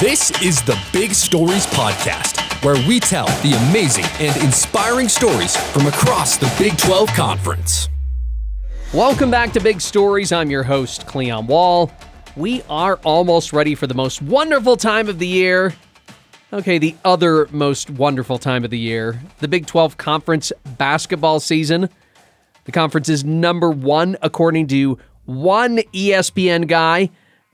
This is the Big Stories Podcast, where we tell the amazing and inspiring stories from across the Big 12 Conference. Welcome back to Big Stories. I'm your host, Cleon Wall. We are almost ready for the most wonderful time of the year. Okay, the other most wonderful time of the year, the Big 12 Conference basketball season. The conference is number one, according to one ESPN guy.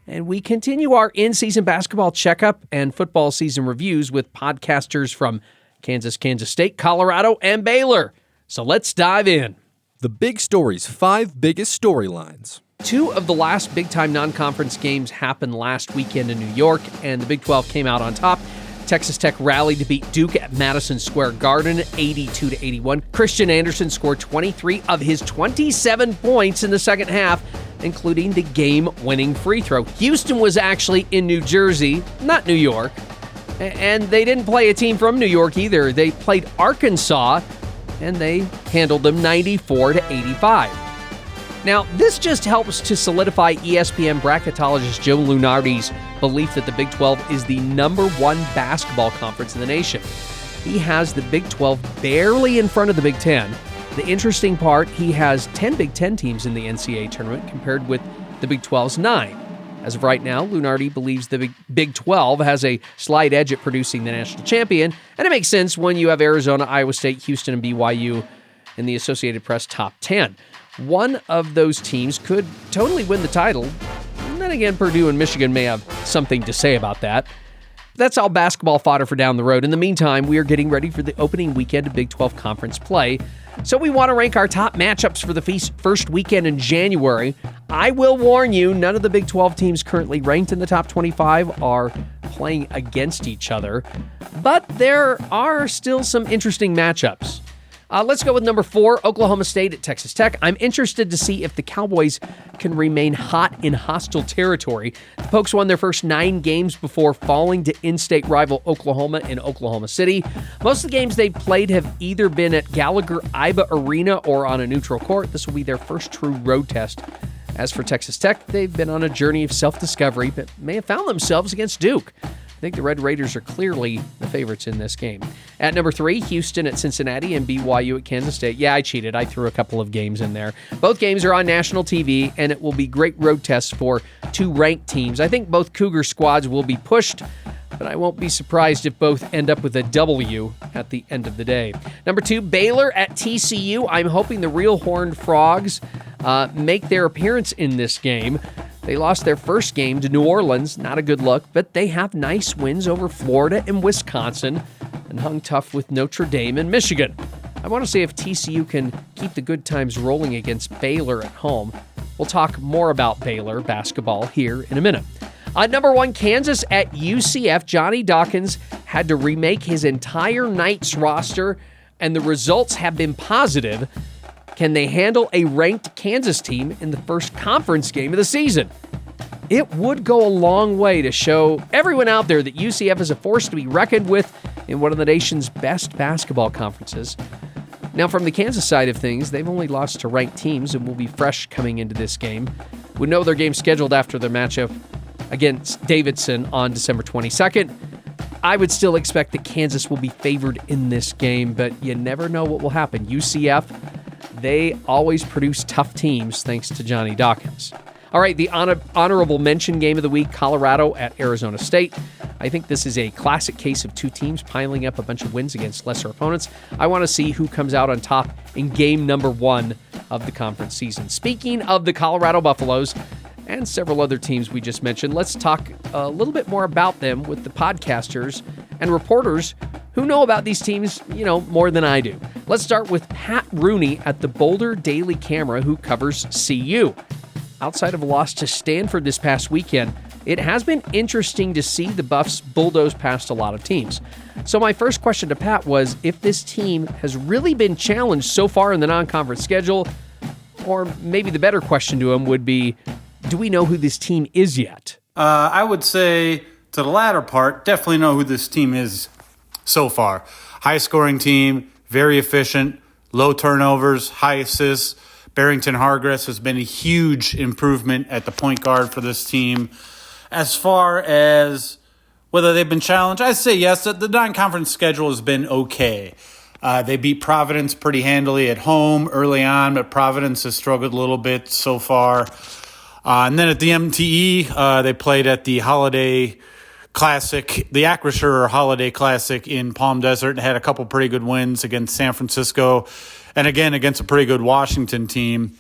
And we continue our in-season basketball checkup and football season reviews with podcasters from Kansas, Kansas State, Colorado, and Baylor. So let's dive in. The Big Stories' 5 biggest storylines. 2 of the last big-time non-conference games happened last weekend in New York, and the Big 12 came out on top. Texas Tech rallied to beat Duke at Madison Square Garden, 82-81. Christian Anderson scored 23 of his 27 points in the second half, including the game-winning free throw. Houston was actually in New Jersey, not New York, and they didn't play a team from New York either. They played Arkansas, and they handled them 94-85. Now, this just helps to solidify ESPN bracketologist Joe Lunardi's belief that the Big 12 is the number one basketball conference in the nation. He has the Big 12 barely in front of the Big 10. The interesting part, he has 10 Big 10 teams in the NCAA tournament compared with the Big 12's 9. As of right now, Lunardi believes the Big 12 has a slight edge at producing the national champion, and it makes sense when you have Arizona, Iowa State, Houston, and BYU in the Associated Press top 10. One of those teams could totally win the title. And then again, Purdue and Michigan may have something to say about that. That's all basketball fodder for down the road. In the meantime, we are getting ready for the opening weekend of Big 12 Conference play. So we want to rank our top matchups for the first weekend in January. I will warn you, none of the Big 12 teams currently ranked in the top 25 are playing against each other. But there are still some interesting matchups. Let's go with number 4, Oklahoma State at Texas Tech. I'm interested to see if the Cowboys can remain hot in hostile territory. The Pokes won their first 9 games before falling to in-state rival Oklahoma in Oklahoma City. Most of the games they've played have either been at Gallagher-Iba Arena or on a neutral court. This will be their first true road test. As for Texas Tech, they've been on a journey of self-discovery, but may have found themselves against Duke. I think the Red Raiders are clearly the favorites in this game. At number 3, Houston at Cincinnati and BYU at Kansas State. Yeah, I cheated. I threw a couple of games in there. Both games are on national TV, and it will be great road tests for 2 ranked teams. I think both Cougar squads will be pushed, but I won't be surprised if both end up with a W at the end of the day. Number 2, Baylor at TCU. I'm hoping the real Horned Frogs make their appearance in this game. They lost their first game to New Orleans. Not a good look, but they have nice wins over Florida and Wisconsin and hung tough with Notre Dame and Michigan. I want to see if TCU can keep the good times rolling against Baylor at home. We'll talk more about Baylor basketball here in a minute. Number 1, Kansas at UCF. Johnny Dawkins had to remake his entire Knights roster, and the results have been positive. Can they handle a ranked Kansas team in the first conference game of the season? It would go a long way to show everyone out there that UCF is a force to be reckoned with in one of the nation's best basketball conferences. Now, from the Kansas side of things, they've only lost to ranked teams and will be fresh coming into this game. We know their game scheduled after their matchup against Davidson on December 22nd. I would still expect that Kansas will be favored in this game, but you never know what will happen. UCF, they always produce tough teams thanks to Johnny Dawkins. All right, the honorable mention game of the week, Colorado at Arizona State. I think this is a classic case of 2 teams piling up a bunch of wins against lesser opponents. I want to see who comes out on top in game number 1 of the conference season. Speaking of the Colorado Buffaloes and several other teams we just mentioned, let's talk a little bit more about them with the podcasters and reporters who know about these teams, more than I do. Let's start with Pat Rooney at the Boulder Daily Camera, who covers CU. Outside of a loss to Stanford this past weekend, it has been interesting to see the Buffs bulldoze past a lot of teams. So my first question to Pat was if this team has really been challenged so far in the non-conference schedule, or maybe the better question to him would be, do we know who this team is yet? I would say to the latter part, definitely know who this team is so far. High-scoring team, very efficient, low turnovers, high assists. Barrington Hargress has been a huge improvement at the point guard for this team. As far as whether they've been challenged, I'd say yes. The non-conference schedule has been okay. They beat Providence pretty handily at home early on, but Providence has struggled a little bit so far. And then at the MTE, they played at the Holiday Classic, the Acrisure Holiday Classic in Palm Desert, and had a couple pretty good wins against San Francisco and again against a pretty good Washington team.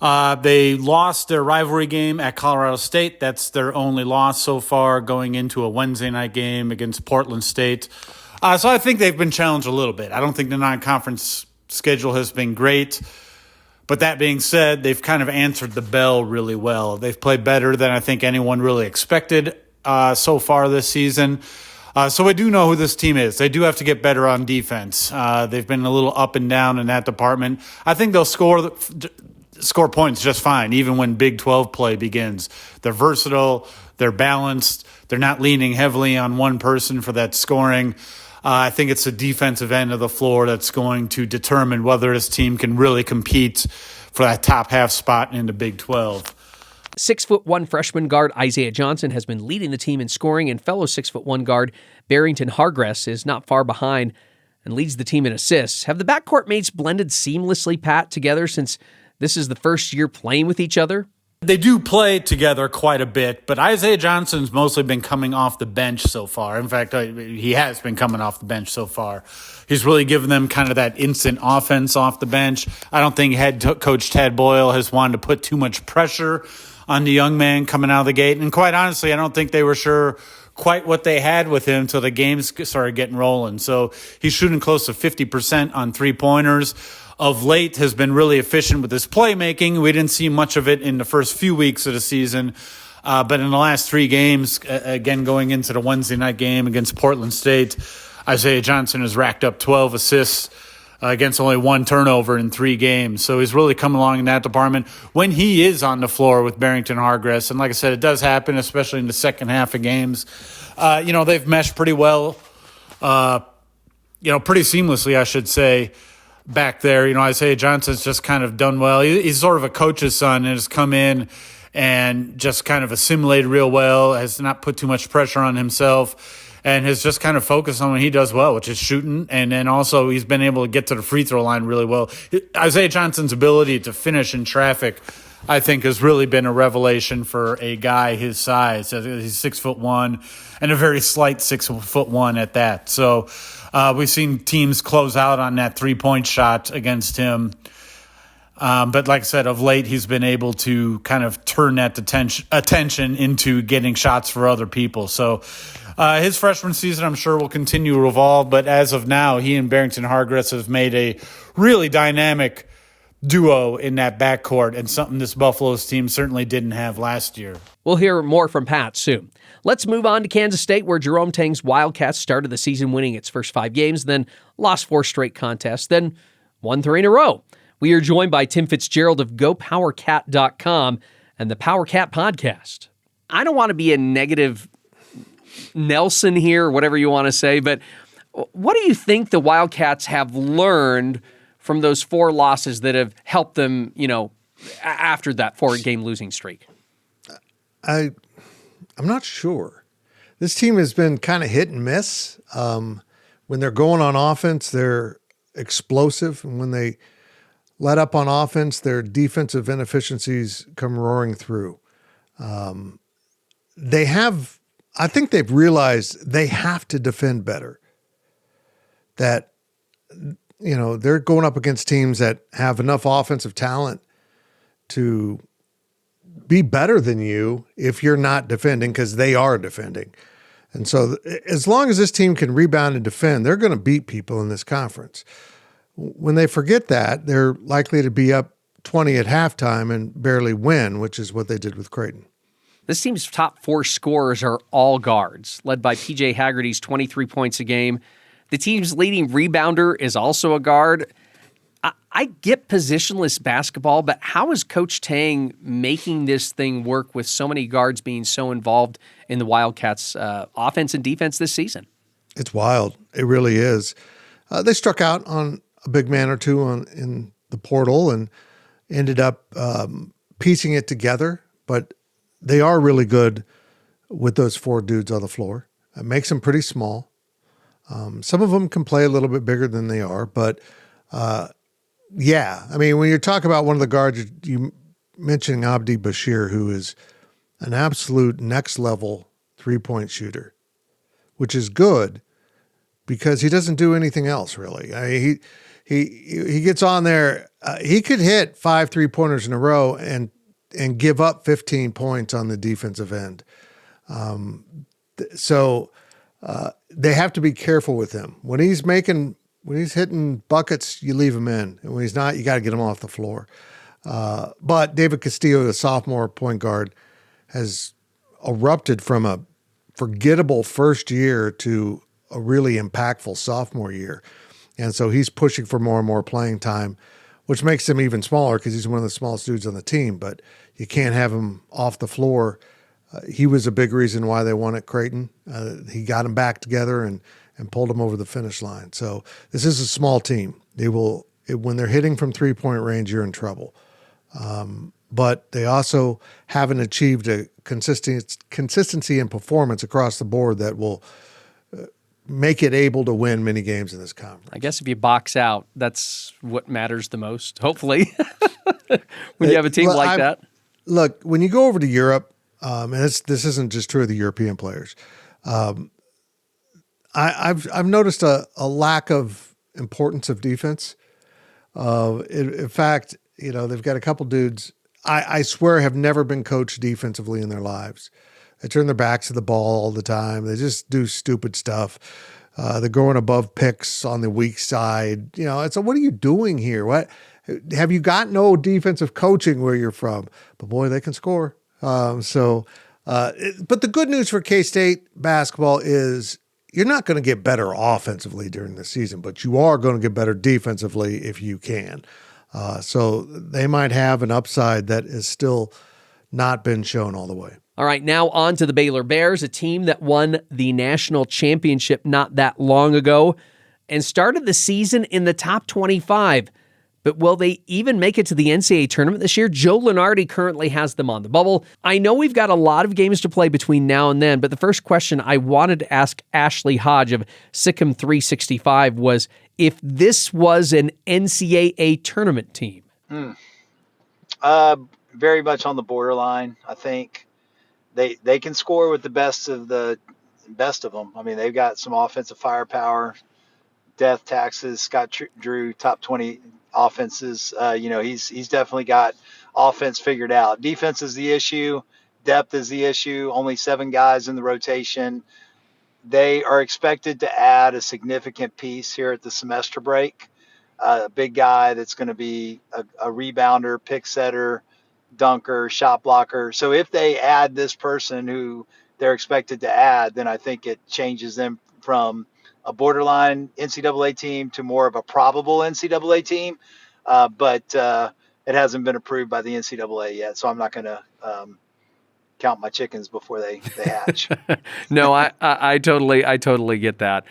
They lost their rivalry game at Colorado State. That's their only loss so far, going into a Wednesday night game against Portland State. So I think they've been challenged a little bit. I don't think the non-conference schedule has been great. But that being said, they've kind of answered the bell really well. They've played better than I think anyone really expected so far this season. So we do know who this team is. They do have to get better on defense. They've been a little up and down in that department. I think they'll score points just fine, even when Big 12 play begins. They're versatile. They're balanced. They're not leaning heavily on one person for that scoring. I think it's the defensive end of the floor that's going to determine whether this team can really compete for that top half spot in the Big 12. 6'1" freshman guard Isaiah Johnson has been leading the team in scoring, and fellow 6'1" guard Barrington Hargress is not far behind and leads the team in assists. Have the backcourt mates blended seamlessly, Pat, together since this is the first year playing with each other? They do play together quite a bit, but Isaiah Johnson's mostly been coming off the bench so far. In fact, he has been coming off the bench so far. He's really given them kind of that instant offense off the bench. I don't think head coach Tad Boyle has wanted to put too much pressure on the young man coming out of the gate. And quite honestly, I don't think they were sure quite what they had with him until the games started getting rolling. So he's shooting close to 50% on three-pointers. Of late has been really efficient with his playmaking. We didn't see much of it in the first few weeks of the season. But in the last three games, again going into the Wednesday night game against Portland State, Isaiah Johnson has racked up 12 assists against only one turnover in 3 games. So he's really come along in that department when he is on the floor with Barrington Hargress. And like I said, it does happen, especially in the second half of games. They've meshed pretty well, pretty seamlessly, I should say. Back there, Isaiah Johnson's just kind of done well. He's sort of a coach's son and has come in and just kind of assimilated real well, has not put too much pressure on himself, and has just kind of focused on what he does well, which is shooting. And then also he's been able to get to the free throw line really well. Isaiah Johnson's ability to finish in traffic, I think, has really been a revelation for a guy his size. He's 6'1" and a very slight 6'1" at that. So we've seen teams close out on that three-point shot against him. But like I said, of late, he's been able to kind of turn that attention into getting shots for other people. So his freshman season, I'm sure, will continue to evolve. But as of now, he and Barrington Hargress have made a really dynamic duo in that backcourt, and something this Buffaloes team certainly didn't have last year. We'll hear more from Pat soon. Let's move on to Kansas State, where Jerome Tang's Wildcats started the season winning its first 5 games, then lost 4 straight contests, then won 3 in a row. We are joined by Tim Fitzgerald of GoPowerCat.com and the PowerCat podcast. I don't want to be a negative Nelson here, or whatever you want to say, but what do you think the Wildcats have learned from those 4 losses that have helped them, after that 4-game losing streak? I'm not sure. This team has been kind of hit and miss. When they're going on offense, they're explosive. And when they let up on offense, their defensive inefficiencies come roaring through. I think they've realized they have to defend better. That they're going up against teams that have enough offensive talent to be better than you if you're not defending, because they are defending. And so as long as this team can rebound and defend, they're going to beat people in this conference. When they forget that, they're likely to be up 20 at halftime and barely win, which is what they did with Creighton. This team's top 4 scorers are all guards, led by P.J. Haggerty's 23 points a game. The team's leading rebounder is also a guard. I get positionless basketball, but how is Coach Tang making this thing work with so many guards being so involved in the Wildcats' offense and defense this season? It's wild. It really is. They struck out on a big man or two in the portal and ended up piecing it together, but they are really good with those 4 dudes on the floor. It makes them pretty small. Some of them can play a little bit bigger than they are, but yeah. I mean, when you talk about one of the guards, you mentioning Abdi Bashir, who is an absolute next level 3-point shooter, which is good because he doesn't do anything else really. I mean, he gets on there. He could hit 5 3-pointers in a row and give up 15 points on the defensive end. So they have to be careful with him. When he's hitting buckets, you leave him in. And when he's not, you got to get him off the floor. But David Castillo, the sophomore point guard, has erupted from a forgettable first year to a really impactful sophomore year. And so he's pushing for more and more playing time, which makes him even smaller because he's one of the smallest dudes on the team. But you can't have him off the floor. He was a big reason why they won at Creighton. He got them back together and pulled them over the finish line. So this is a small team. When they're hitting from 3-point range, you're in trouble. But they also haven't achieved a consistency in performance across the board that will make it able to win many games in this conference. I guess if you box out, that's what matters the most, hopefully, when you have a team like that. Look, when you go over to Europe, and this isn't just true of the European players, I've noticed a lack of importance of defense. In fact, they've got a couple dudes I swear have never been coached defensively in their lives. They turn their backs to the ball all the time. They just do stupid stuff. They're going above picks on the weak side. It's what are you doing here? What have you got? No defensive coaching where you're from, but boy, they can score. But the good news for K-State basketball is you're not going to get better offensively during the season, but you are going to get better defensively if you can. So they might have an upside that is still not been shown all the way. All right, now on to the Baylor Bears, a team that won the national championship not that long ago and started the season in the top 25. But will they even make it to the NCAA tournament this year? Joe Lunardi currently has them on the bubble. I know we've got a lot of games to play between now and then, but the first question I wanted to ask Ashley Hodge of Sic'Em 365 was if this was an NCAA tournament team. Very much on the borderline. I think they can score with the best of them. I mean, they've got some offensive firepower, death taxes. Scott Drew, top 20 offenses. He's definitely got offense figured out. Defense is the issue. Depth is the issue. Only 7 guys in the rotation. They are expected to add a significant piece here at the semester break. A big guy that's going to be a rebounder, pick setter, dunker, shot blocker. So if they add this person who they're expected to add, then I think it changes them from a borderline NCAA team to more of a probable NCAA team. But it hasn't been approved by the NCAA yet. So I'm not going to count my chickens before they hatch. No, I totally get that.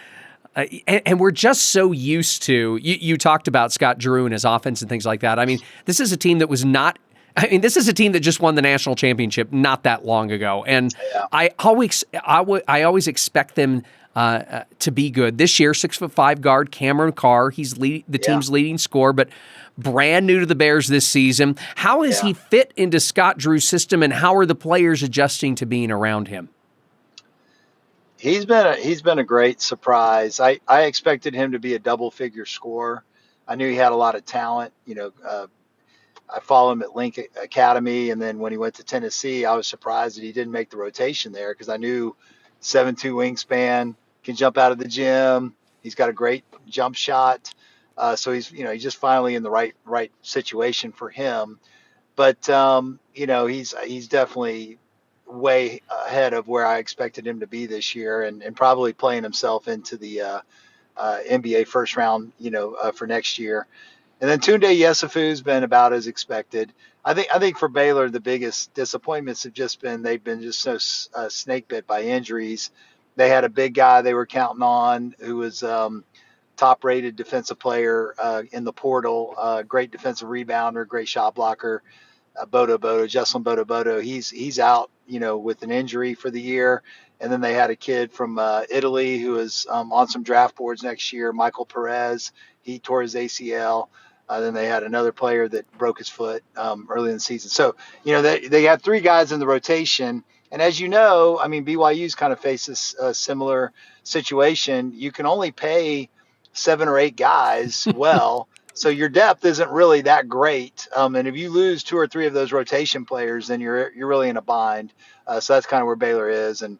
And we're just so used to, you talked about Scott Drew and his offense and things like that. I mean, this is a team that this is a team that just won the national championship not that long ago. And yeah. I always expect them to be good. This year, 6'5" guard Cameron Carr, he's the team's leading scorer, but brand new to the Bears this season. How has he fit into Scott Drew's system, and how are the players adjusting to being around him? He's been a great surprise. I expected him to be a double-figure scorer. I knew he had a lot of talent. I follow him at Link Academy, and then when he went to Tennessee, I was surprised that he didn't make the rotation there because I knew 7'2" wingspan, can jump out of the gym. He's got a great jump shot. So he's just finally in the right situation for him. But, he's definitely way ahead of where I expected him to be this year and probably playing himself into the NBA first round, for next year. And then Tunde Yesufu's been about as expected. I think for Baylor, the biggest disappointments have just been they've been just so snake bit by injuries. They had a big guy they were counting on who was top-rated defensive player in the portal, great defensive rebounder, great shot blocker, Jocelyn Bodo. He's out, with an injury for the year. And then they had a kid from Italy who is on some draft boards next year, Michael Perez. He tore his ACL. Then they had another player that broke his foot early in the season. So, they have three guys in the rotation. And as you know, I mean, BYU's kind of faces a similar situation. You can only pay 7 or 8 guys well. So your depth isn't really that great. And if you lose 2 or 3 of those rotation players, then you're really in a bind. So that's kind of where Baylor is. And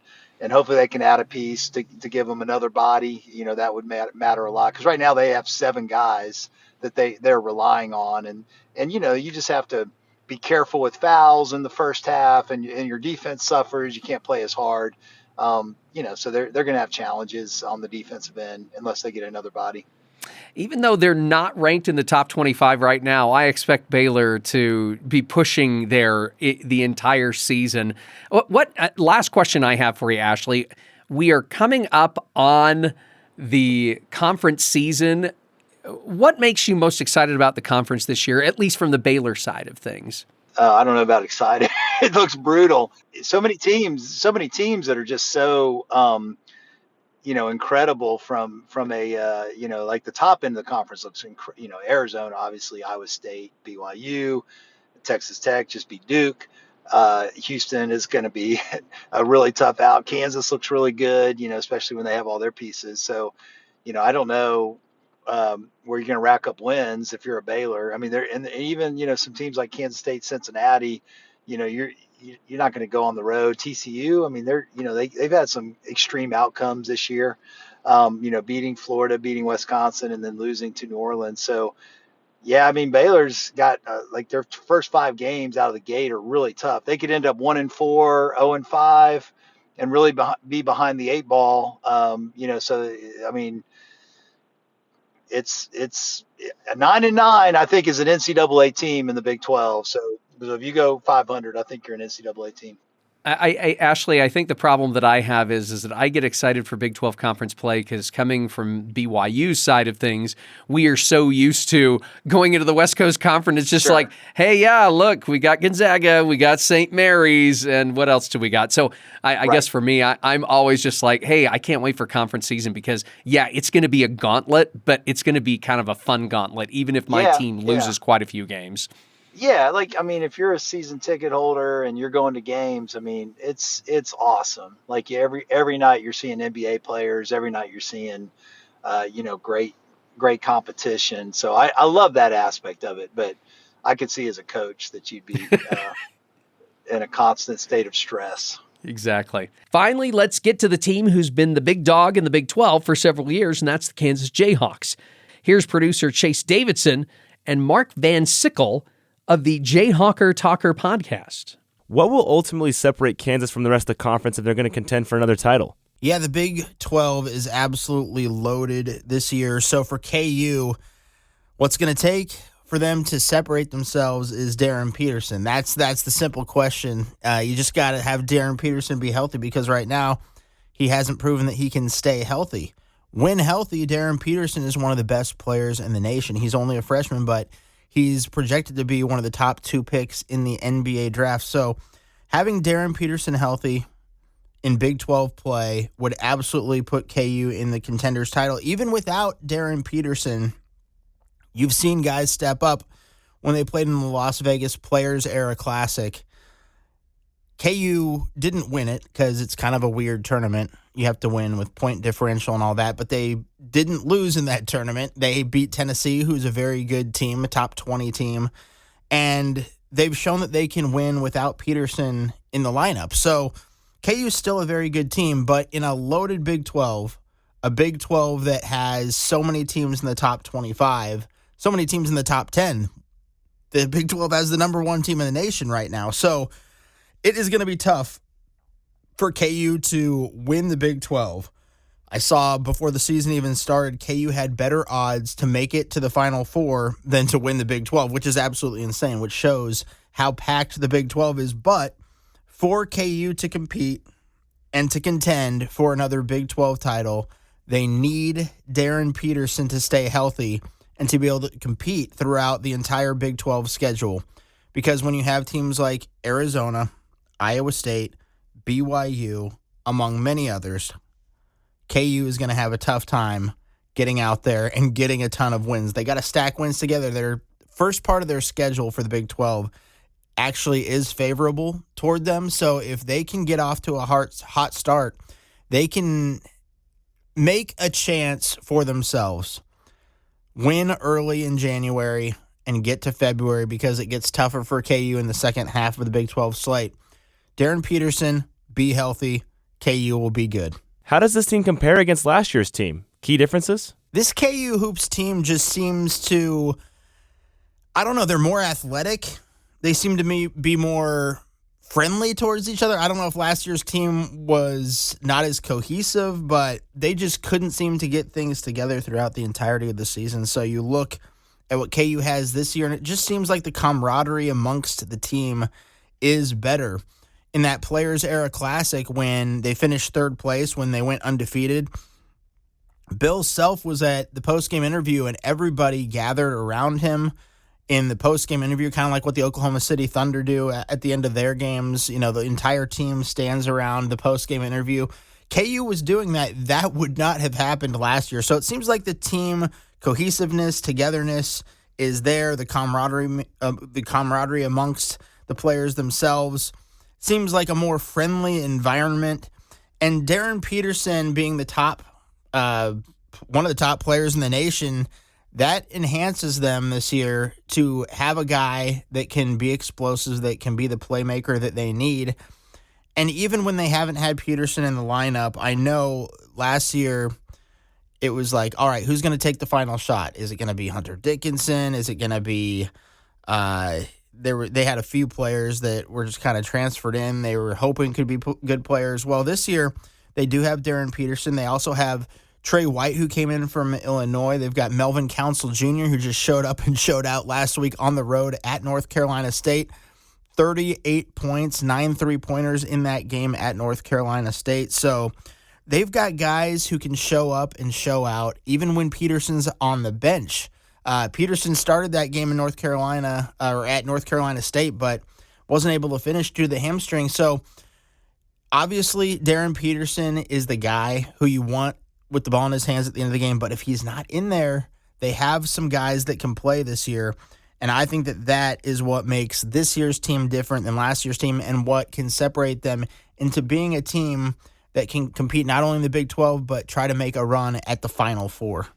hopefully they can add a piece to give them another body. That would matter a lot. Because right now they have 7 guys that they're relying on. And you just have to be careful with fouls in the first half, and your defense suffers. You can't play as hard. So they're going to have challenges on the defensive end unless they get another body. Even though they're not ranked in the top 25 right now, I expect Baylor to be pushing there the entire season. What last question I have for you, Ashley. We are coming up on the conference season. What makes you most excited about the conference this year, at least from the Baylor side of things? I don't know about excited. It looks brutal. So many teams that are just so incredible from a like the top end of the conference looks Arizona, obviously, Iowa State, BYU, Texas Tech just beat Duke. Houston is going to be a really tough out. Kansas looks really good, especially when they have all their pieces. So, I don't know where you're going to rack up wins if you're a Baylor. I mean, and even some teams like Kansas State, Cincinnati, you're not going to go on the road. TCU, I mean, they've had some extreme outcomes this year. Beating Florida, beating Wisconsin, and then losing to New Orleans. So, yeah, I mean, Baylor's got their first 5 games out of the gate are really tough. They could end up 1-4, 0-5, and really be behind the 8 ball. So I mean, it's a 9-9. I think is an NCAA team in the Big 12. So if you go 500, I think you're an NCAA team. Ashley, I think the problem that I have is that I get excited for Big 12 conference play because coming from BYU's side of things, we are so used to going into the West Coast Conference. It's just like, hey, yeah, look, we got Gonzaga, we got St. Mary's, and what else do we got? So I guess for me, I'm always just like, hey, I can't wait for conference season because, yeah, it's going to be a gauntlet, but it's going to be kind of a fun gauntlet, even if my team loses quite a few games. Yeah, if you're a season ticket holder and you're going to games, I mean, it's awesome. Like every night you're seeing NBA players, every night you're seeing, great competition. So I love that aspect of it, but I could see as a coach that you'd be in a constant state of stress. Exactly. Finally, let's get to the team who's been the big dog in the Big 12 for several years, and that's the Kansas Jayhawks. Here's producer Chase Davidson and Mark Van Sickle of the Jayhawker Talker podcast. What will ultimately separate Kansas from the rest of the conference if they're going to contend for another title? Yeah, the Big 12 is absolutely loaded this year. So for KU, what's going to take for them to separate themselves is Darren Peterson. That's the simple question. You just got to have Darren Peterson be healthy because right now he hasn't proven that he can stay healthy. When healthy, Darren Peterson is one of the best players in the nation. He's only a freshman, but he's projected to be one of the top 2 picks in the NBA draft. So having Darren Peterson healthy in Big 12 play would absolutely put KU in the contenders title. Even without Darren Peterson, you've seen guys step up when they played in the Las Vegas Players Era Classic. KU didn't win it because it's kind of a weird tournament. You have to win with point differential and all that, but they didn't lose in that tournament. They beat Tennessee, who's a very good team, a top 20 team, and they've shown that they can win without Peterson in the lineup. So KU is still a very good team, but in a loaded Big 12, a Big 12 that has so many teams in the top 25, so many teams in the top 10, the Big 12 has the number 1 team in the nation right now. So it is going to be tough for KU to win the Big 12. I saw before the season even started, KU had better odds to make it to the Final Four than to win the Big 12, which is absolutely insane, which shows how packed the Big 12 is. But for KU to compete and to contend for another Big 12 title, they need Darren Peterson to stay healthy and to be able to compete throughout the entire Big 12 schedule. Because when you have teams like Arizona, Iowa State, BYU, among many others, KU is going to have a tough time getting out there and getting a ton of wins. They got to stack wins together. Their first part of their schedule for the Big 12 actually is favorable toward them. So if they can get off to a hot start, they can make a chance for themselves, win early in January, and get to February because it gets tougher for KU in the second half of the Big 12 slate. Darren Peterson, be healthy. KU will be good. How does this team compare against last year's team? Key differences? This KU Hoops team just seems to, I don't know, they're more athletic. They seem to me be more friendly towards each other. I don't know if last year's team was not as cohesive, but they just couldn't seem to get things together throughout the entirety of the season. So you look at what KU has this year, and it just seems like the camaraderie amongst the team is better. In that Players Era Classic, when they finished third place, when they went undefeated, Bill Self was at the postgame interview, and everybody gathered around him in the postgame interview, kind of like what the Oklahoma City Thunder do at the end of their games. You know, the entire team stands around the postgame interview. KU was doing that. That would not have happened last year. So it seems like the team cohesiveness, togetherness is there. The camaraderie amongst the players themselves seems like a more friendly environment. And Darren Peterson being the top, one of the top players in the nation, that enhances them this year to have a guy that can be explosive, that can be the playmaker that they need. And even when they haven't had Peterson in the lineup, I know last year it was like, all right, who's going to take the final shot? Is it going to be Hunter Dickinson? Is it going to be they had a few players that were just kind of transferred in. They were hoping could be good players. Well, this year they do have Darren Peterson. They also have Trey White, who came in from Illinois. They've got Melvin Council Jr., who just showed up and showed out last week on the road at North Carolina State. 38 points, 9 3-pointers in that game at North Carolina State. So they've got guys who can show up and show out even when Peterson's on the bench. Peterson started that game in North Carolina or at North Carolina State, but wasn't able to finish due to the hamstring. So obviously Darren Peterson is the guy who you want with the ball in his hands at the end of the game. But if he's not in there, they have some guys that can play this year. And I think that that is what makes this year's team different than last year's team and what can separate them into being a team that can compete not only in the Big 12, but try to make a run at the Final Four.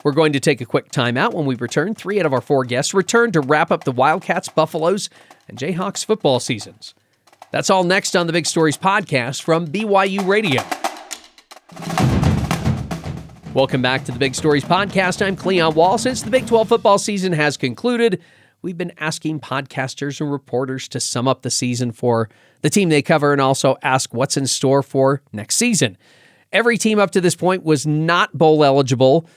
We're going to take a quick timeout. When we return, 3 out of our 4 guests return to wrap up the Wildcats, Buffaloes, and Jayhawks football seasons. That's all next on the Big Stories podcast from BYU Radio. Welcome back to the Big Stories podcast. I'm Cleon Wall. Since the Big 12 football season has concluded, we've been asking podcasters and reporters to sum up the season for the team they cover and also ask what's in store for next season. Every team up to this point was not bowl eligible,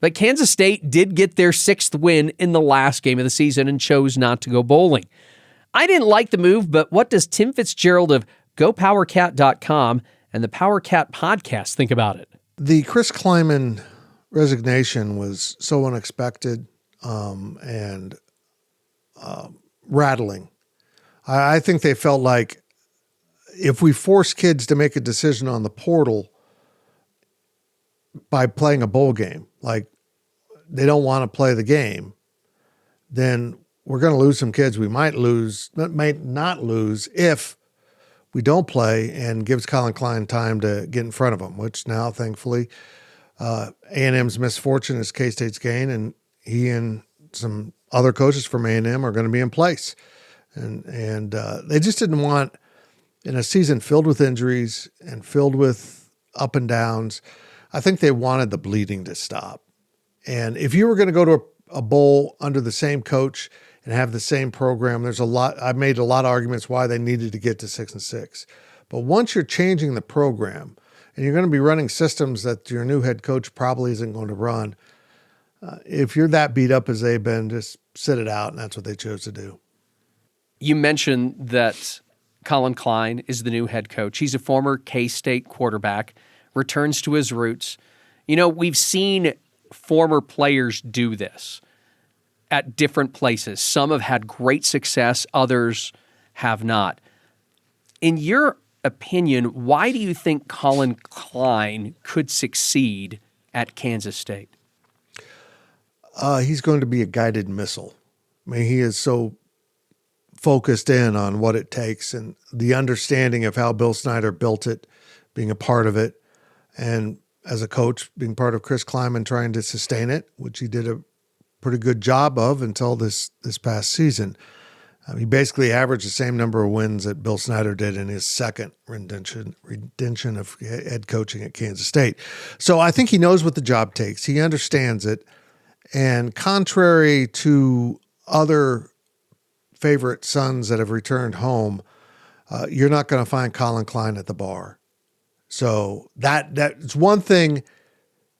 but Kansas State did get their 6th win in the last game of the season and chose not to go bowling. I didn't like the move, but what does Tim Fitzgerald of GoPowerCat.com and the PowerCat podcast think about it? The Chris Kleiman resignation was so unexpected and rattling. I think they felt like if we force kids to make a decision on the portal by playing a bowl game, like they don't want to play the game, then we're going to lose some kids. We might not lose if we don't play, and gives Colin Klein time to get in front of them, which now, thankfully, A&M's misfortune is K-State's gain, and he and some other coaches from A&M are going to be in place. And they just didn't want, in a season filled with injuries and filled with up and downs, I think they wanted the bleeding to stop. And if you were going to go to a bowl under the same coach and have the same program, I've made a lot of arguments why they needed to get to 6-6. But once you're changing the program and you're going to be running systems that your new head coach probably isn't going to run, if you're that beat up as they've been, just sit it out, and that's what they chose to do. You mentioned that Colin Klein is the new head coach. He's a former K-State quarterback, returns to his roots. You know, we've seen former players do this at different places. Some have had great success, others have not. In your opinion, why do you think Colin Klein could succeed at Kansas State? He's going to be a guided missile. I mean, he is so focused in on what it takes and the understanding of how Bill Snyder built it, being a part of it, and as a coach, being part of Chris Kleiman trying to sustain it, which he did a pretty good job of until this past season. He basically averaged the same number of wins that Bill Snyder did in his second rendition of head coaching at Kansas State. So I think he knows what the job takes. He understands it. And contrary to other favorite sons that have returned home, you're not going to find Colin Klein at the bar. So that's one thing.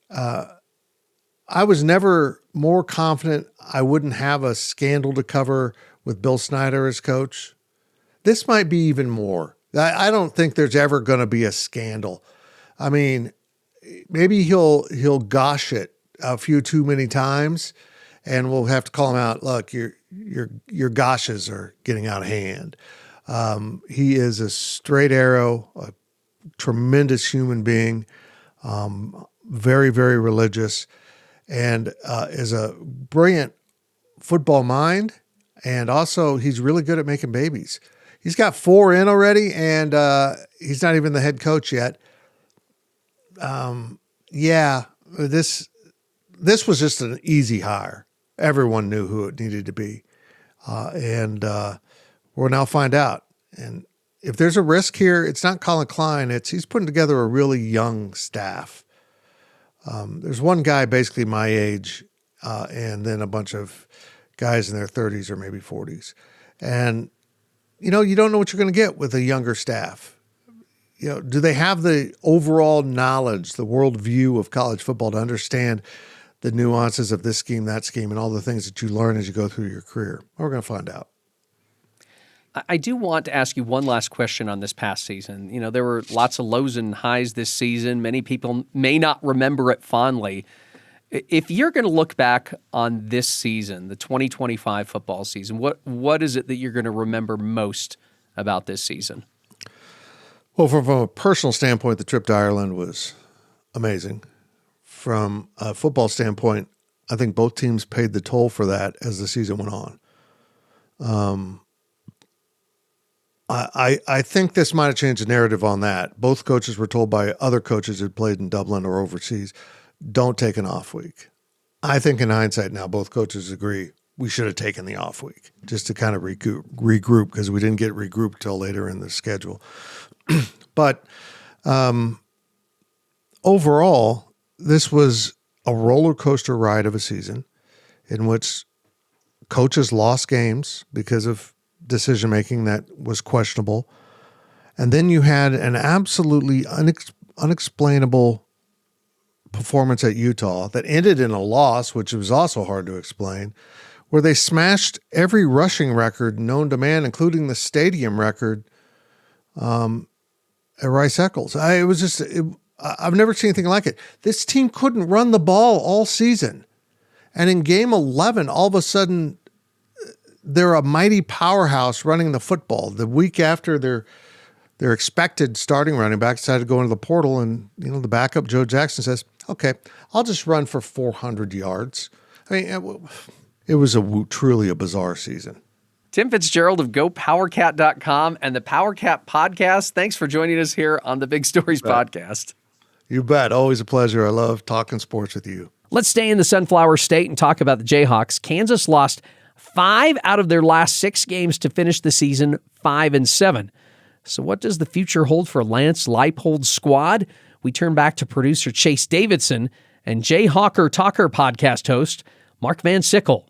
I was never more confident I wouldn't have a scandal to cover with Bill Snyder as coach. This might be even more. I don't think there's ever going to be a scandal. I mean, maybe he'll gosh it a few too many times, and we'll have to call him out. Look, your goshes are getting out of hand. He is a straight arrow, a tremendous human being, very, very religious, and is a brilliant football mind. And also, he's really good at making babies. He's got 4 in already, and he's not even the head coach yet. This was just an easy hire. Everyone knew who it needed to be. And we'll now find out. And if there's a risk here, it's not Colin Klein. He's putting together a really young staff. There's one guy basically my age, and then a bunch of guys in their 30s or maybe 40s. And, you don't know what you're going to get with a younger staff. Do they have the overall knowledge, the worldview of college football to understand the nuances of this scheme, that scheme, and all the things that you learn as you go through your career? We're going to find out. I do want to ask you one last question on this past season. There were lots of lows and highs this season. Many people may not remember it fondly. If you're going to look back on this season, the 2025 football season, what is it that you're going to remember most about this season? Well, from a personal standpoint, the trip to Ireland was amazing. From a football standpoint, I think both teams paid the toll for that as the season went on. I think this might have changed the narrative on that. Both coaches were told by other coaches who played in Dublin or overseas, don't take an off week. I think in hindsight now, both coaches agree we should have taken the off week just to kind of regroup because we didn't get regrouped till later in the schedule. But overall, this was a roller coaster ride of a season in which coaches lost games because of decision-making that was questionable. And then you had an absolutely unexplainable performance at Utah that ended in a loss, which was also hard to explain, where they smashed every rushing record known to man, including the stadium record at Rice-Eccles. I've never seen anything like it. This team couldn't run the ball all season. And in game 11, all of a sudden, they're a mighty powerhouse running the football. The week after their expected starting running back decided to go into the portal, and the backup, Joe Jackson, says, okay, I'll just run for 400 yards. I mean, it was truly a bizarre season. Tim Fitzgerald of GoPowerCat.com and the PowerCat Podcast. Thanks for joining us here on the Big Stories Podcast. You bet. Always a pleasure. I love talking sports with you. Let's stay in the Sunflower State and talk about the Jayhawks. Kansas lost 5 out of their last 6 games to finish the season 5-7. So what does the future hold for Lance Leipold's squad? We turn back to producer Chase Davidson and Jayhawker Talker podcast host Mark Van Sickle.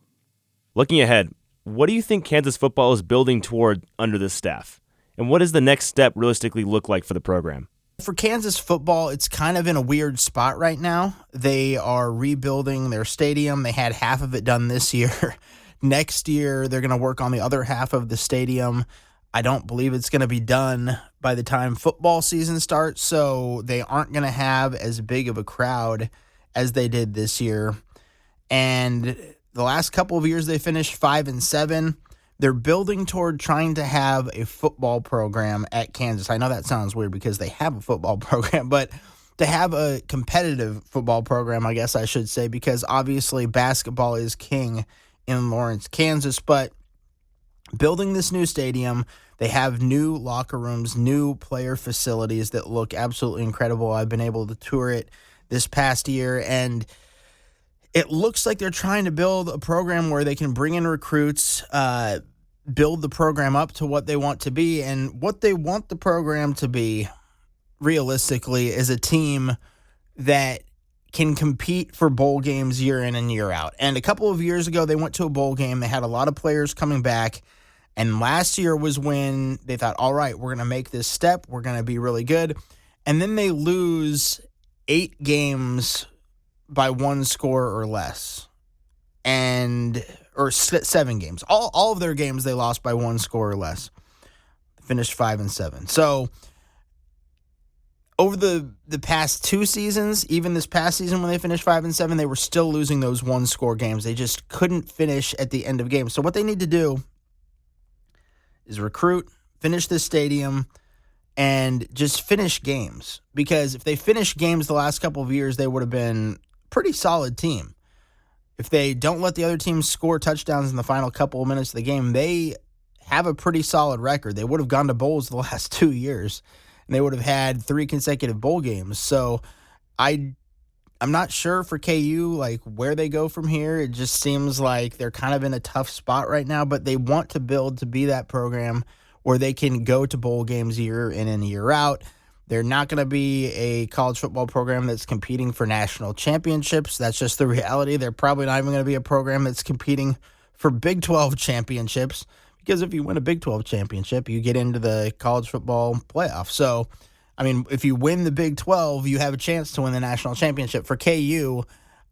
Looking ahead, what do you think Kansas football is building toward under this staff? And what does the next step realistically look like for the program? For Kansas football, it's kind of in a weird spot right now. They are rebuilding their stadium. They had half of it done this year. Next year, they're going to work on the other half of the stadium. I don't believe it's going to be done by the time football season starts, so they aren't going to have as big of a crowd as they did this year. And the last couple of years, they finished 5-7. They're building toward trying to have a football program at Kansas. I know that sounds weird because they have a football program, but to have a competitive football program, I guess I should say, because obviously basketball is king in Lawrence, Kansas. But building this new stadium, they have new locker rooms, new player facilities that look absolutely incredible. I've been able to tour it this past year, and it looks like they're trying to build a program where they can bring in recruits, build the program up to what they want to be. And what they want the program to be, realistically, is a team that can compete for bowl games year in and year out. And a couple of years ago, they went to a bowl game. They had a lot of players coming back. And last year was when they thought, all right, we're going to make this step. We're going to be really good. And then they lose 8 games by 1 score or less. Or 7 games. All of their games they lost by 1 score or less. Finished 5-7. So over the past 2 seasons, even this past season when they finished 5-7, they were still losing those 1-score games. They just couldn't finish at the end of games. So what they need to do is recruit, finish this stadium, and just finish games. Because if they finished games the last couple of years, they would have been a pretty solid team. If they don't let the other team score touchdowns in the final couple of minutes of the game, they have a pretty solid record. They would have gone to bowls the last 2 years, and they would have had 3 consecutive bowl games. So I'm not sure for KU where they go from here. It just seems like they're kind of in a tough spot right now, but they want to build to be that program where they can go to bowl games year in and year out. They're not going to be a college football program that's competing for national championships. That's just the reality. They're probably not even going to be a program that's competing for Big 12 championships, because if you win a Big 12 championship, you get into the college football playoff. So, I mean, if you win the Big 12, you have a chance to win the national championship. For KU,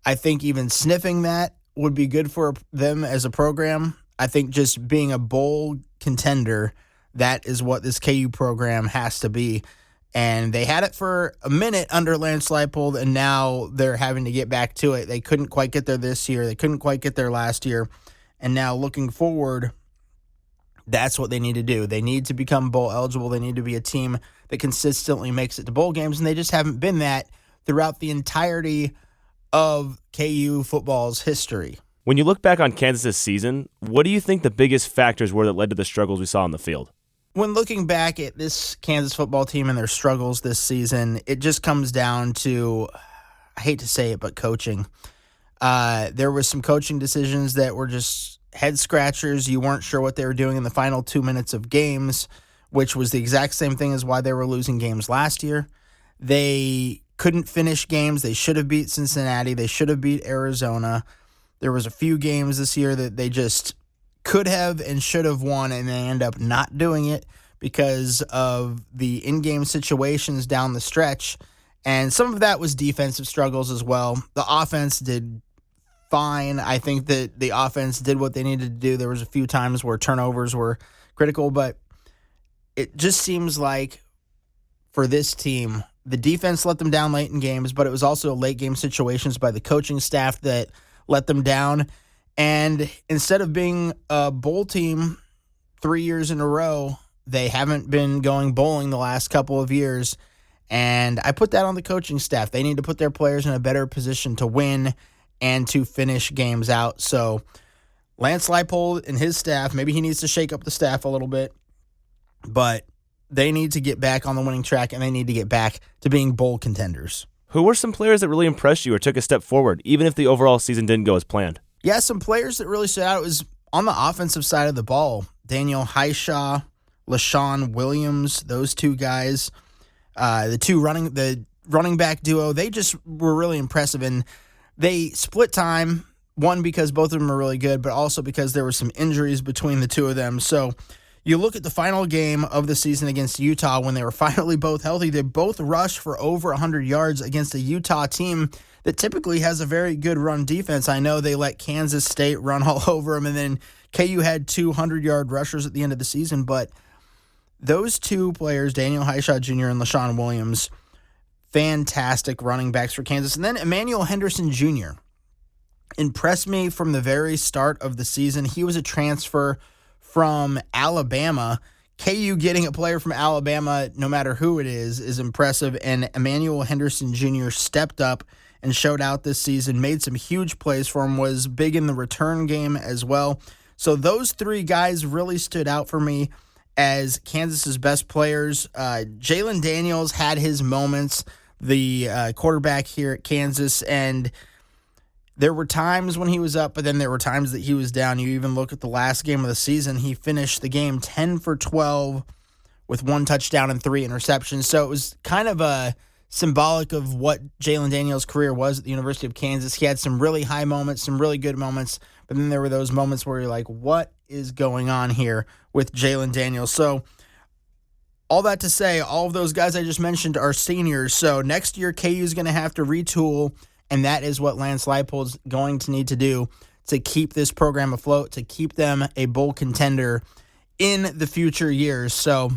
I think even sniffing that would be good for them as a program. I think just being a bowl contender, that is what this KU program has to be. And they had it for a minute under Lance Leipold, and now they're having to get back to it. They couldn't quite get there this year. They couldn't quite get there last year. And now looking forward, that's what they need to do. They need to become bowl eligible. They need to be a team that consistently makes it to bowl games, and they just haven't been that throughout the entirety of KU football's history. When you look back on Kansas' season, what do you think the biggest factors were that led to the struggles we saw on the field? When looking back at this Kansas football team and their struggles this season, it just comes down to, I hate to say it, but coaching. There was some coaching decisions that were just head scratchers. You weren't sure what they were doing in the final 2 minutes of games, which was the exact same thing as why they were losing games last year. They couldn't finish games. They should have beat Cincinnati. They should have beat Arizona. There was a few games this year that they just could have and should have won, and they end up not doing it because of the in-game situations down the stretch. And some of that was defensive struggles as well. The offense did fine. I think that the offense did what they needed to do. There was a few times where turnovers were critical, but it just seems like for this team, the defense let them down late in games, but it was also late game situations by the coaching staff that let them down. And instead of being a bowl team 3 years in a row, they haven't been going bowling the last couple of years. And I put that on the coaching staff. They need to put their players in a better position to win and to finish games out. So Lance Leipold and his staff, maybe he needs to shake up the staff a little bit, but they need to get back on the winning track, and they need to get back to being bowl contenders. Who were some players that really impressed you or took a step forward, even if the overall season didn't go as planned? Yeah, some players that really stood out. It was on the offensive side of the ball. Daniel Hishaw, LaShawn Williams, those two guys, the running back duo, they just were really impressive. And they split time, one because both of them are really good, but also because there were some injuries between the two of them. So you look at the final game of the season against Utah when they were finally both healthy. They both rushed for over 100 yards against a Utah team that typically has a very good run defense. I know they let Kansas State run all over them, and then KU had 200-yard rushers at the end of the season. But those two players, Daniel Hishaw Jr. and LaShawn Williams, fantastic running backs for Kansas. And then Emmanuel Henderson Jr. impressed me from the very start of the season. He was a transfer from Alabama. KU getting a player from Alabama, no matter who it is impressive. And Emmanuel Henderson Jr. stepped up and showed out this season, made some huge plays for him, was big in the return game as well. So those three guys really stood out for me as Kansas's best players. Jalen Daniels had his moments, the quarterback here at Kansas, and there were times when he was up, but then there were times that he was down. You even look at the last game of the season, he finished the game 10 for 12 with 1 touchdown and 3 interceptions. So it was kind of a symbolic of what Jalen Daniels' career was at the University of Kansas. He had some really high moments, some really good moments, but then there were those moments where you're like, what is going on here with Jalen Daniels? So all that to say, all of those guys I just mentioned are seniors. So next year, KU is going to have to retool, and that is what Lance Leipold's going to need to do to keep this program afloat, to keep them a bowl contender in the future years. So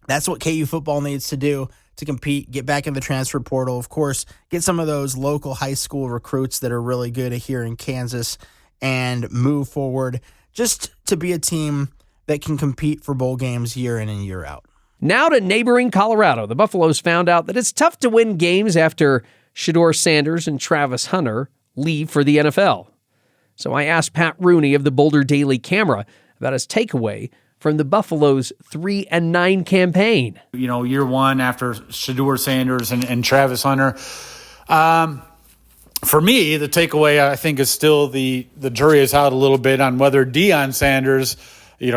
that's what KU football needs to do to compete, get back in the transfer portal. Of course, get some of those local high school recruits that are really good here in Kansas and move forward just to be a team that can compete for bowl games year in and year out. Now to neighboring Colorado. The Buffaloes found out that it's tough to win games after Shedeur Sanders and Travis Hunter leave for the NFL. So I asked Pat Rooney of the Boulder Daily Camera about his takeaway from the Buffaloes' 3-9 campaign. You know, year one after Shedeur Sanders and Travis Hunter. For me, the takeaway, I think, is still the jury is out a little bit on whether Deion Sanders,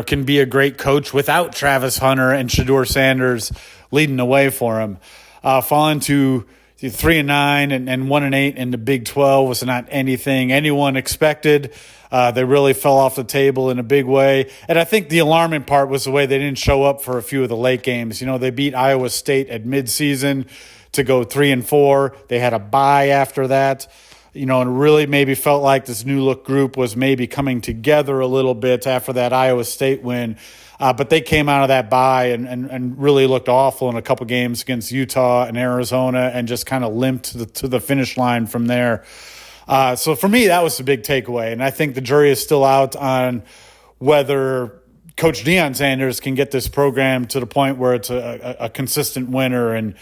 can be a great coach without Travis Hunter and Shedeur Sanders leading the way for him. Falling to 3-9 and 1-8 in the Big 12 was not anything anyone expected. They really fell off the table in a big way. And I think the alarming part was the way they didn't show up for a few of the late games. They beat Iowa State at midseason to go 3-4. They had a bye after that. And really maybe felt like this new look group was maybe coming together a little bit after that Iowa State win. But they came out of that bye and really looked awful in a couple games against Utah and Arizona and just kind of limped to the finish line from there. So for me, that was the big takeaway. And I think the jury is still out on whether Coach Deion Sanders can get this program to the point where it's a consistent winner and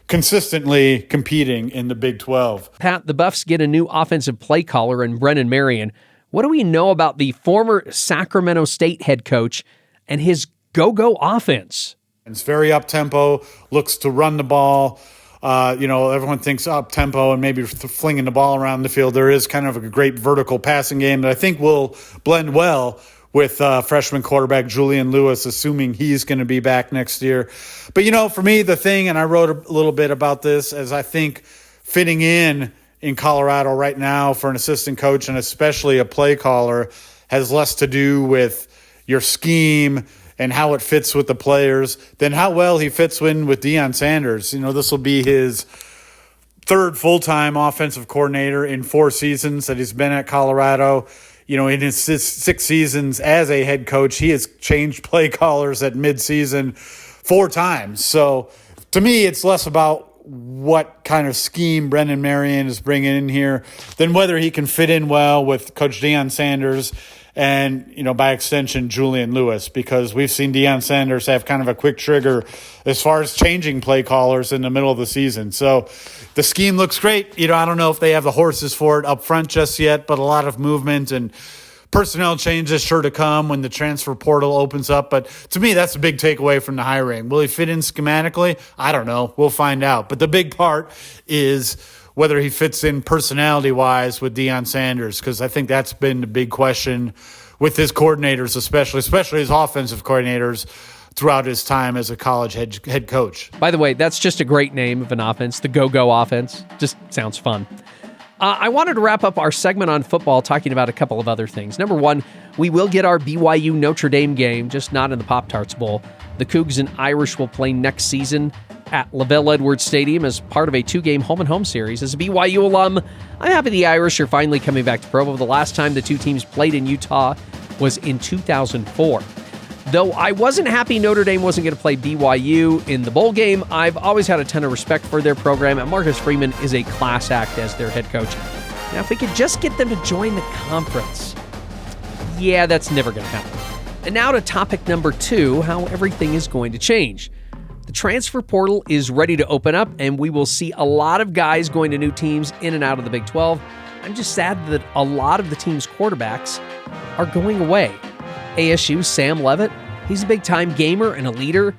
consistently competing in the Big 12. Pat, the Buffs get a new offensive play caller in Brennan Marion. What do we know about the former Sacramento State head coach and his go-go offense? It's very up-tempo, looks to run the ball. Everyone thinks up-tempo and maybe flinging the ball around the field. There is kind of a great vertical passing game that I think will blend well with freshman quarterback Julian Lewis, assuming he's going to be back next year. But, for me, the thing, and I wrote a little bit about this, as I think fitting in Colorado right now for an assistant coach and especially a play caller has less to do with your scheme and how it fits with the players than how well he fits in with Deion Sanders. This will be his third full-time offensive coordinator in 4 seasons that he's been at Colorado. In his 6 seasons as a head coach, he has changed play callers at midseason 4 times. So to me, it's less about what kind of scheme Brennan Marion is bringing in here than whether he can fit in well with Coach Deion Sanders and, by extension, Julian Lewis, because we've seen Deion Sanders have kind of a quick trigger as far as changing play callers in the middle of the season. So the scheme looks great. I don't know if they have the horses for it up front just yet, but a lot of movement and personnel changes sure to come when the transfer portal opens up. But to me, that's a big takeaway from the hiring. Will he fit in schematically? I don't know. We'll find out. But the big part is whether he fits in personality-wise with Deion Sanders, because I think that's been the big question with his coordinators, especially his offensive coordinators throughout his time as a college head coach. By the way, that's just a great name of an offense, the go-go offense. Just sounds fun. I wanted to wrap up our segment on football talking about a couple of other things. Number one, we will get our BYU Notre Dame game, just not in the Pop-Tarts Bowl. The Cougs and Irish will play next season at LaVell Edwards Stadium as part of a 2-game home-and-home series. As a BYU alum, I'm happy the Irish are finally coming back to Provo. The last time the two teams played in Utah was in 2004. Though I wasn't happy Notre Dame wasn't going to play BYU in the bowl game, I've always had a ton of respect for their program, and Marcus Freeman is a class act as their head coach. Now, if we could just get them to join the conference, yeah, that's never going to happen. And now to topic number 2, how everything is going to change. The transfer portal is ready to open up, and we will see a lot of guys going to new teams in and out of the Big 12. I'm just sad that a lot of the team's quarterbacks are going away. ASU's Sam Leavitt, he's a big-time gamer and a leader.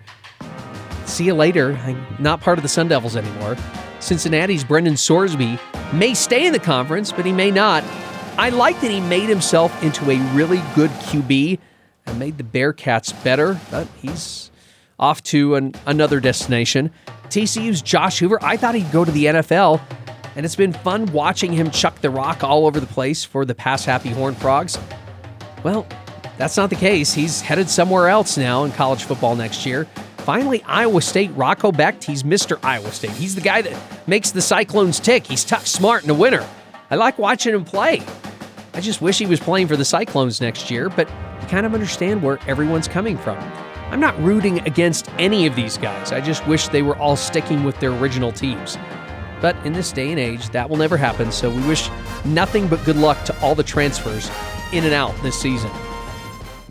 See you later. I'm not part of the Sun Devils anymore. Cincinnati's Brendan Sorsby may stay in the conference, but he may not. I like that he made himself into a really good QB and made the Bearcats better, but he's off to another destination. TCU's Josh Hoover, I thought he'd go to the NFL, and it's been fun watching him chuck the rock all over the place for the pass-happy Horned Frogs. Well, that's not the case. He's headed somewhere else now in college football next year. Finally, Iowa State, Rocco Becht, he's Mr. Iowa State. He's the guy that makes the Cyclones tick. He's tough, smart, and a winner. I like watching him play. I just wish he was playing for the Cyclones next year, but I kind of understand where everyone's coming from. I'm not rooting against any of these guys. I just wish they were all sticking with their original teams. But in this day and age, that will never happen, so we wish nothing but good luck to all the transfers in and out this season.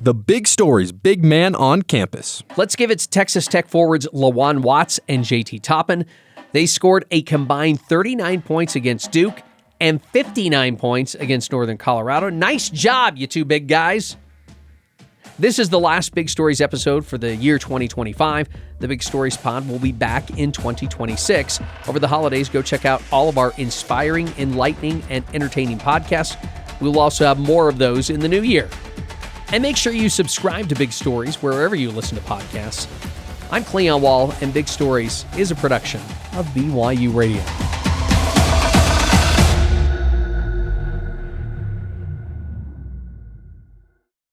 The big stories, big man on campus. Let's give it to Texas Tech forwards Lawan Watts and JT Toppin. They scored a combined 39 points against Duke and 59 points against Northern Colorado. Nice job, you two big guys. This is the last Big Stories episode for the year 2025. The Big Stories pod will be back in 2026. Over the holidays, go check out all of our inspiring, enlightening, and entertaining podcasts. We'll also have more of those in the new year. And make sure you subscribe to Big Stories wherever you listen to podcasts. I'm Cleon Wall, and Big Stories is a production of BYU Radio.